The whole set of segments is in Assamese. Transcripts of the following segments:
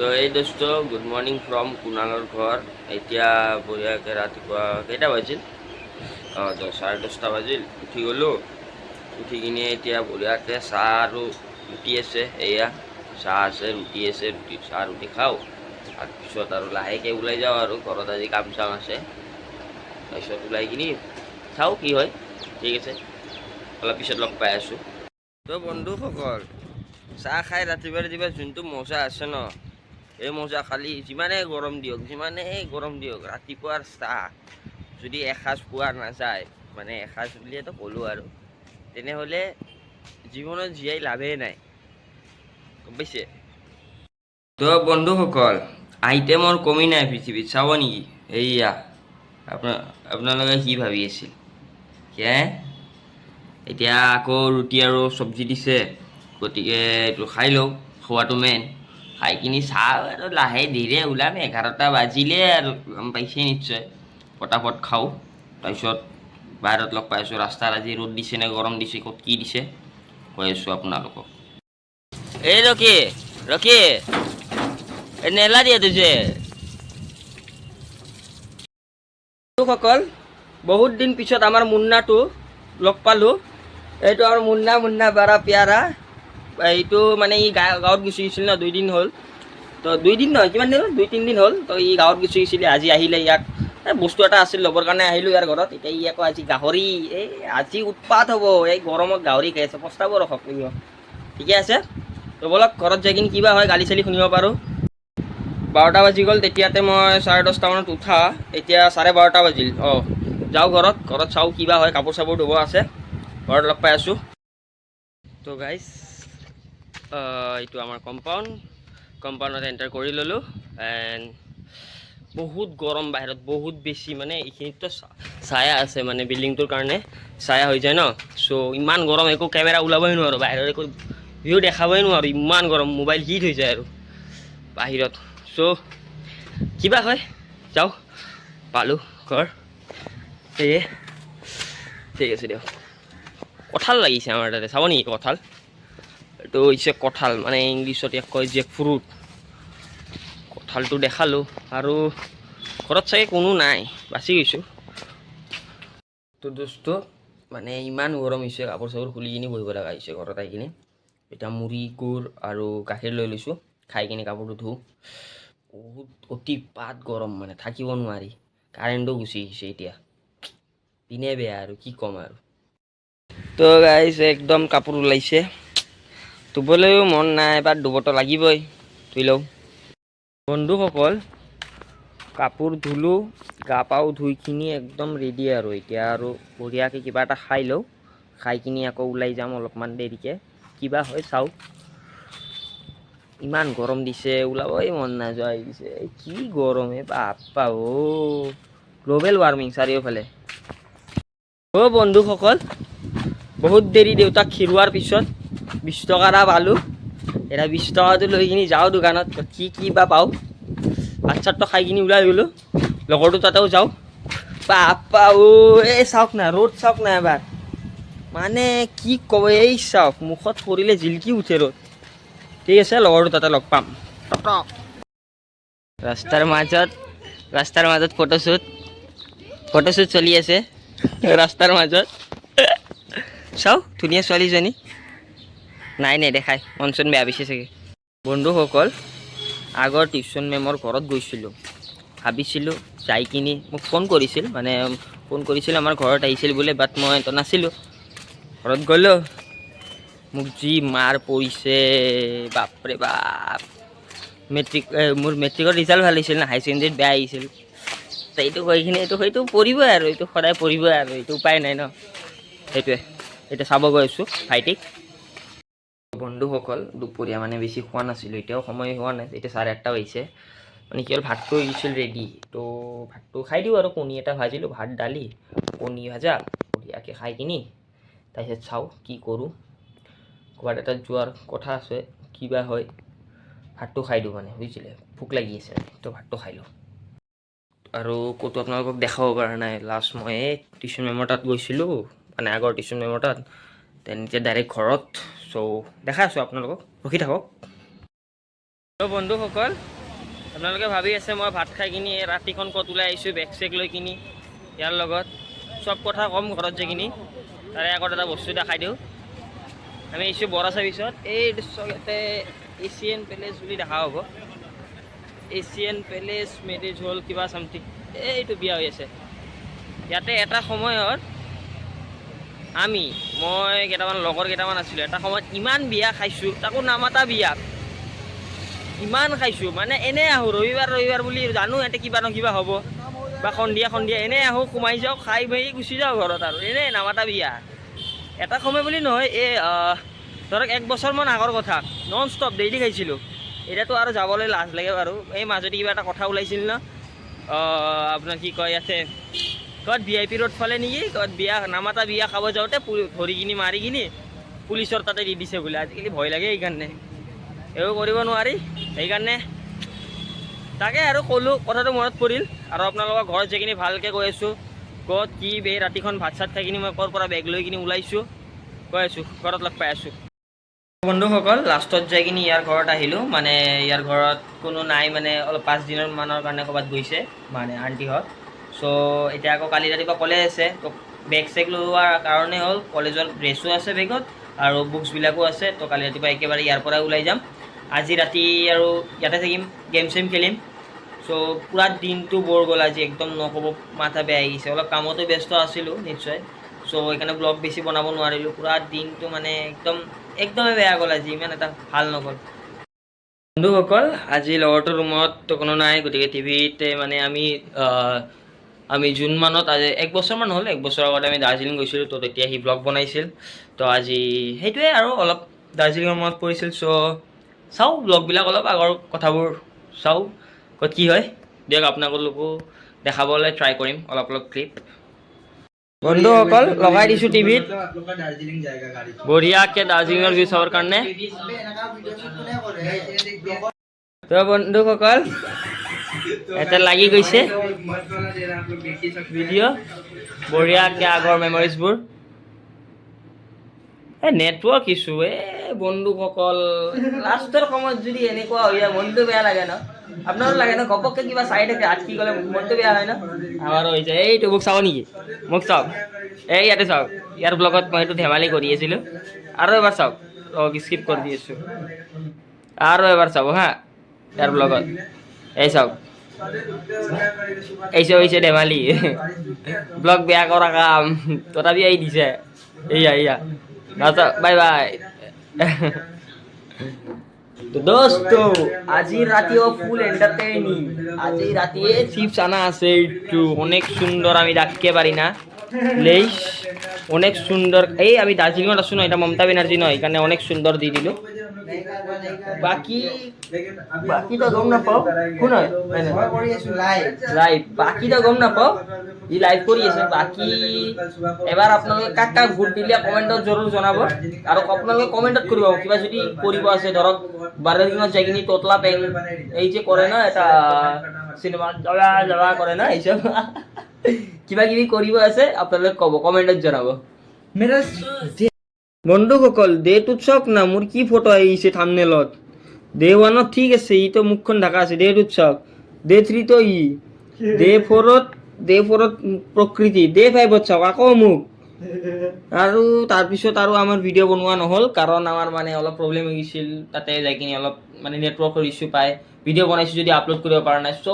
তো এই দোস্ত গুড মৰ্ণিং ফ্ৰম কুণালৰ ঘৰ। এতিয়া বঢ়িয়াকৈ ৰাতিপুৱা কেইটা বাজিল? 10:30 বাজিল। উঠি গ'লোঁ, উঠি কিনে এতিয়া বঢ়িয়াকৈ চাহ আৰু ৰুটি আছে, এয়া চাহ আছে, ৰুটি আছে, চাহ ৰুটি খাওঁ। তাৰপিছত আৰু লাহেকৈ ওলাই যাওঁ আৰু ঘৰত আজি কাম চাম আছে। তাৰপিছত ওলাই কিনি চাওঁ কি হয়। ঠিক আছে, অলপ পিছত লগ পাই আছোঁ। তো বন্ধুসকল, চাহ খাই ৰাতিপুৱা যোনটো মজা আছে ন, এই মজা খালি যিমানেই গৰম দিয়ক ৰাতিপুৱাৰ চাহ যদি এসাঁজ পোৱা নাযায়, মানে এসাঁজ বুলিয়েতো ক'লোঁ আৰু, তেনেহ'লে জীৱনত জীয়াই লাভেই নাই, গম পাইছে? তো বন্ধুসকল, আইটেমৰ কমি নাই পৃথিৱীত, চাব নেকি? এইয়া আপোনালোকে কি ভাবি আছিল? এতিয়া আকৌ ৰুটি আৰু চব্জি দিছে, গতিকে এইটো খাই লওঁ, খোৱাটো মেইন। খাই কিনি চাহ আৰু লাহে ধীৰে ওলাম, 11টা বাজিলে আৰু গম পাইছে নিশ্চয়। পটাপট খাওঁ, তাৰপিছত বাহিৰত লগ পাই আছোঁ। ৰাস্তাত আজি ৰ'দ দিছে নে গৰম দিছে, ক'ত কি দিছে কৈ আছোঁ আপোনালোকক। এই ৰকি নেলা দিয়ে তুজে সকল, বহুত দিন পিছত আমাৰ মুন্নাটো লগ পালোঁ। এইটো আমাৰ মুন্না বাৰা প্যাৰা। এইটো মানে ই গাঁৱত গুচি গৈছিল ন, 2 দিন হ'ল। তো 2 দিন নহয়, কিমান দিন হ'ল, 2-3 দিন হ'ল। তো ই গাঁৱত গুচি গৈছিলে, আজি আহিলে। ইয়াক বস্তু এটা আছিল ল'বৰ কাৰণে আহিলোঁ ইয়াৰ ঘৰত। এতিয়া ই আকৌ আজি গাহৰি, আজি উৎপাত হ'ব। এই গৰমত গাহৰি খাই আছে, পস্তাব ৰখক। ঠিকে আছে, তো ব'লক ঘৰত যাই কিনি কিবা হয়, গালি চালি শুনিব পাৰোঁ। 12টা বাজি গ'ল, তেতিয়াতে মই 10:30 মানত উঠা, এতিয়া 12:30 বাজিল। যাওঁ ঘৰত চাওঁ কিবা হয়। কাপোৰ চাপোৰ ধুব আছে, ঘৰত লগ পাই আছোঁ। তো গাইজ, এইটো আমাৰ কম্পাউণ্ডত এণ্টাৰ কৰি ল'লোঁ। এণ্ড বহুত গৰম বাহিৰত, বহুত বেছি। মানে এইখিনিতো ছায়া আছে, মানে বিল্ডিংটোৰ কাৰণে ছায়া হৈ যায় ন। চ' ইমান গৰম, একো কেমেৰা ওলাবই নোৱাৰোঁ বাহিৰত, একো ভিউ দেখাবই নোৱাৰোঁ, ইমান গৰম। মোবাইল হিট হৈ যায় আৰু বাহিৰত। চ' কিবা হয়, যাওঁ। পালোঁ ঘৰ, সেয়ে ঠিক আছে দিয়ক। কঁঠাল লাগিছে আমাৰ তাতে, চাব নেকি কঁঠাল? এইটো হৈছে কঁঠাল, মানে ইংলিছত ইয়াক কয় জেক ফ্ৰুট। কঁঠালটো দেখালোঁ, আৰু ঘৰত চাগে কোনো নাই, বাচি গৈছোঁ। তো দোস্ত, মানে ইমান গৰম হৈছে, কাপোৰ চাপোৰ খুলি কিনি বহিব লগা হৈছে ঘৰত আহি কিনি। এতিয়া মুড়ি, গুড় আৰু গাখীৰ লৈ লৈছোঁ, খাই কিনি কাপোৰটো ধুওঁ। বহুত অতিপাত গৰম, মানে থাকিব নোৱাৰি। কাৰেণ্টটো গুচি গৈছে এতিয়া, দিনে বেয়া আৰু কি ক'ম আৰু। তো গাইজ, একদম কাপোৰ ওলাইছে, ধুবলৈও মন নাই, এবাৰ ধুবতো লাগিবই, ধুই লওঁ। বন্ধুসকল, কাপোৰ ধুলোঁ, গা পাও ধুই কিনি একদম ৰেডি আৰু। এতিয়া আৰু বঢ়িয়াকৈ কিবা এটা খাই লওঁ, খাই কিনি আকৌ ওলাই যাম অলপমান দেৰিকৈ, কিবা হয় চাওঁ। ইমান গৰম দিছে, ওলাবই মন নাযোৱা হৈ গৈছে। কি গৰম বাপ্পা গ্ল'বেল ৱাৰ্মিং চাৰিওফালে। বন্ধুসকল, বহুত দেৰি দেউতাক খিৰোৱাৰ পিছত 20 টকা এটা পালোঁ। এতিয়া 20 টকাটো লৈ কিনি যাওঁ দোকানত, কি বা পাওঁ। ভাত চাতটো খাই কিনি ওলাই গ'লোঁ, লগৰটো তাতেও যাওঁ। বাপ্পা এই চাওক না, ৰ'দ চাওক না এবাৰ, মানে কি ক'ব। এই চাওক, মুখত পৰিলে জিলকি উঠে ৰ'দ। ঠিক আছে, লগৰটো তাতে লগ পাম। ৰাস্তাৰ মাজত ফটোশ্বুট চলি আছে ৰাস্তাৰ মাজত। চাওঁ, ধুনীয়া ছোৱালীজনী। নাই দেখাই, মন চন বেয়া পাইছে চাগে। বন্ধুসকল, আগৰ টিউশ্যন মেমৰ ঘৰত গৈছিলোঁ। ভাবিছিলোঁ যাই কিনি, মোক ফোন কৰিছিল আমাৰ ঘৰত আহিছিল বোলে, বাট মইতো নাছিলোঁ। ঘৰত গ'লোঁ, মোক যি মাৰ পৰিছে, বাপৰে বাপ। মোৰ মেট্ৰিকৰ ৰিজাল্ট ভাল হৈছিল না, হায়াৰ ছেকেণ্ডেৰীত বেয়া আহিছিল। এইটো কৈ কিনি সেইটো পৰিবই আৰু, এইটো সদায় পৰিবই আৰু, এইটো উপায় নাই ন। সেইটোৱে, এতিয়া চাব গৈ আছোঁ ভাইটিক। বন্ধুসকল, দুপৰীয়া মানে বেছি খোৱা নাছিলোঁ, এতিয়াও সময় হোৱা নাই, এতিয়া 8:30 বাজিছে। মানে কি হ'ল, ভাতটো হৈ গৈছিল ৰেডি, তো ভাতটো খাই দিওঁ আৰু। কণী এটা ভাজিলোঁ, ভাত দালি কণী ভাজা, বঢ়িয়াকৈ খাই কিনি তাৰপিছত চাওঁ কি কৰোঁ। ক'ৰবাত এটা যোৱাৰ কথা আছে, কিবা হয়। ভাতটো খাই দিওঁ, মানে বুজিছিলে, ভোক লাগি আছে, তো ভাতটো খাই লওঁ। আৰু ক'তো আপোনালোকক দেখাব পৰা নাই, লাষ্ট মই টিউশ্যন মেমৰ তাত গৈছিলোঁ, মানে আগৰ টিউশ্যন মেমৰ তাত, এতিয়া ডাইৰেক্ট ঘৰত। চ' দেখাই আছোঁ আপোনালোকক, ৰখি থাকক। বন্ধুসকল, আপোনালোকে ভাবি আছে মই ভাত খাই কিনি ৰাতিখন ক'ত ওলাই আহিছোঁ বেগ চেগ লৈ কিনি ইয়াৰ লগত চব কথা ক'ম ঘৰত যাই কিনি তাৰে আগত এটা বস্তু দেখাই দিওঁ আমি আহিছোঁ বৰা চাৰ্ভিচত এই দৃশ্যতে এছিয়ান পেলেচ বুলি দেখা হ'ব এছিয়ান পেলেচ মেৰেজ হল কিবা চামথিং এইটো বিয়া হৈ আছে ইয়াতে এটা সময়ত মই কেইটামান লগৰ কেইটামান আছিলোঁ এটা সময়ত ইমান বিয়া খাইছোঁ তাকো নামাতা বিয়া ইমান খাইছোঁ মানে এনেই আহোঁ ৰবিবাৰ বুলি জানো ইয়াতে কিবা ন কিবা হ'ব বা সন্ধিয়া এনেই আহোঁ সোমাই যাওঁ খাই মেলি গুচি যাওঁ ঘৰত আৰু এনেই নামাতা বিয়া এটা সময় বুলি নহয় এই ধৰক 1 বছৰমান আগৰ কথা নন ষ্টপ ডেইলি খাইছিলোঁ এতিয়াতো আৰু যাবলৈ লাজ লাগে বাৰু এই মাজতে কিবা এটা কথা ওলাইছিল ন আপোনাৰ কি কয় ইয়াতে ক'ত VIP ৰোড ফালে নেকি ক'ত বিয়া নামাতা বিয়া খাব যাওঁতে ধৰি কিনি মাৰি কিনি পুলিচৰ তাতে দি দিছে বোলে আজিকালি ভয় লাগে সেইকাৰণে এইবোৰ কৰিব নোৱাৰি সেইকাৰণে তাকে আৰু ক'লোঁ কথাটো মনত পৰিল আৰু আপোনালোকৰ ঘৰত যাই কিনি ভালকৈ কৈ আছোঁ ক'ত কি ৰাতিখন ভাত চাত খাই কিনি মই ক'ৰ পৰা বেগ লৈ কিনি ওলাইছোঁ কৈ আছোঁ ঘৰত লগ পাই আছোঁ বন্ধুসকল লাষ্টত যাই কিনি ইয়াৰ ঘৰত আহিলোঁ মানে ইয়াৰ ঘৰত কোনো নাই মানে অলপ 5 দিনৰ মানৰ কাৰণে ক'ৰবাত গৈছে মানে আণ্টিহঁত চ' এতিয়া আকৌ কালি ৰাতিপুৱা কলেজ আছে তো বেগ চেগ লোৱাৰ কাৰণে হ'ল কলেজৰ ড্ৰেছো আছে বেগত আৰু বুকছবিলাকো আছে তো কালি ৰাতিপুৱা একেবাৰে ইয়াৰ পৰাই ওলাই যাম আজি ৰাতি আৰু ইয়াতে থাকিম গেম চেম খেলিম চ' পুৰা দিনটো বৰ গ'ল আজি একদম নক'ব মাথা বেয়া আহিছে অলপ কামতো ব্যস্ত আছিলোঁ নিশ্চয় চ' সেইকাৰণে ব্লগ বেছি বনাব নোৱাৰিলোঁ পুৰা দিনটো মানে একদমেই বেয়া গ'ল আজি ইমান এটা ভাল নগ'ল বন্ধুসকল আজি লগৰটোৰ ৰুমত কোনো নাই গতিকে টিভিতে মানে আমি জুন মানত আজি 1 বছৰমান হ'ল 1 বছৰৰ আগতে আমি দাৰ্জিলিং গৈছিলোঁ তো তেতিয়া সি ব্লগ বনাইছিল তো আজি সেইটোৱে আৰু অলপ দাৰ্জিলিঙৰ মনত পৰিছিল চ' চাওঁ ব্লগবিলাক অলপ আগৰ কথাবোৰ চাওঁ ক'ত কি হয় দিয়ক আপোনালোকো দেখাবলৈ ট্ৰাই কৰিম অলপ ক্লিপ বন্ধুসকল লগাই দিছোঁ টিভিত বঢ়িয়াকৈ দাৰ্জিলিঙৰ ভিউ চাবৰ কাৰণে তো বন্ধুসকল এটা লাগি গৈছে ভিডিঅ' বঢ়িয়াকৈ আগৰ মেমৰিজবোৰ নেটৱৰ্ক ইছ্যু বন্ধুসকল লাষ্টৰ সময়ত যদি এনেকুৱা হৈ যায় মনটো বেয়া লাগে ন আপোনাৰো লাগে ন ঘপককৈ কিবা চাই থাকে আটকি গ'লে মনটো বেয়া হয় ন আমাৰো হৈ যায় এইটো মোক চাব নেকি মোক চাওক এই ইয়াতে চাওক ইয়াৰ ব্লগত মই এইটো ধেমালি কৰি আছিলোঁ আৰু এবাৰ চাওক স্কিপ কৰি দি আছোঁ আৰু এবাৰ চাব হা ইয়াৰ ব্লগত এই চাওক এইসব হৈছে ধেমালি ব্লগ বেয়া কৰা কাম তথাপি আহি দিছে এয়া বাই বাই তো দোস্ত আজি রাতেও ফুল এন্টারটেইনিং আজি রাতে চিপস আনা আছে একটু অনেক সুন্দর আমি রাখতে পারি না লেইস অনেক সুন্দর এই আমি দার্জিলিংত আছো না এটা মমতা ব্যানার্জি নয় এখানে অনেক সুন্দর দি দিল বাকি তো গম নাপাও কোন হয় লাইভ বাকি তো গম নাপাও ই লাইভ কৰি আছে বাকি এবাৰ আপোনালোকে কাক ভোট দিলে কমেণ্টত জৰুৰ জনাব আৰু আপোনালোকে কমেণ্টত কৰিব কিবা যদি কৰিব আছে ধৰক বাৰ্গাৰিঙত যাই কিনি তোতলা পেং এই যে কৰে না এটা চিনেমা জগা কৰে না এইসব কিবা কিবি কৰিব আছে আপোনালোকে ক'ব কমেণ্টত জনাব বন্ধুসকল ডে 2 চাওক না মোৰ কি ফটো আহিছে থাম্বনেলত ডে 1 ঠিক আছে ই তো মুখখন ঢাকা আছে ডে 2 চাওক ডে 3 তো ই ডে 4 প্ৰকৃতি ডে 5 চাওক আকৌ মুখ আৰু তাৰপিছত আৰু আমাৰ ভিডিঅ' বনোৱা নহ'ল কাৰণ আমাৰ মানে অলপ প্ৰব্লেম হৈ গৈছিল তাতে যাই কিনি অলপ মানে নেটৱৰ্কৰ ইছ্যু পায় ভিডিঅ' বনাইছোঁ যদি আপলোড কৰিব পৰা নাই চ'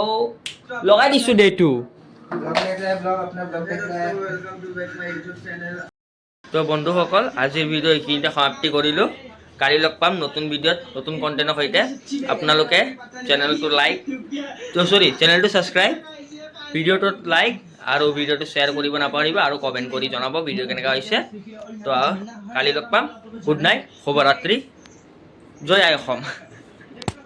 লগাই দিছোঁ ডে 2 তো বন্ধুসকল আজিৰ ভিডিঅ' এইখিনিতে সমাপ্তি কৰিলোঁ কালি লগ পাম নতুন ভিডিঅ'ত নতুন কণ্টেণ্টৰ সৈতে আপোনালোকে চেনেলটো চেনেলটো ছাবস্ক্ৰাইব ভিডিঅ'টোত লাইক আৰু ভিডিঅ'টো শ্বেয়াৰ কৰিব নাপাহৰিব আৰু কমেণ্ট কৰি জনাব ভিডিঅ' কেনেকুৱা হৈছে তো কালি লগ পাম গুড নাইট শুভৰাত্ৰি জয় আই অসম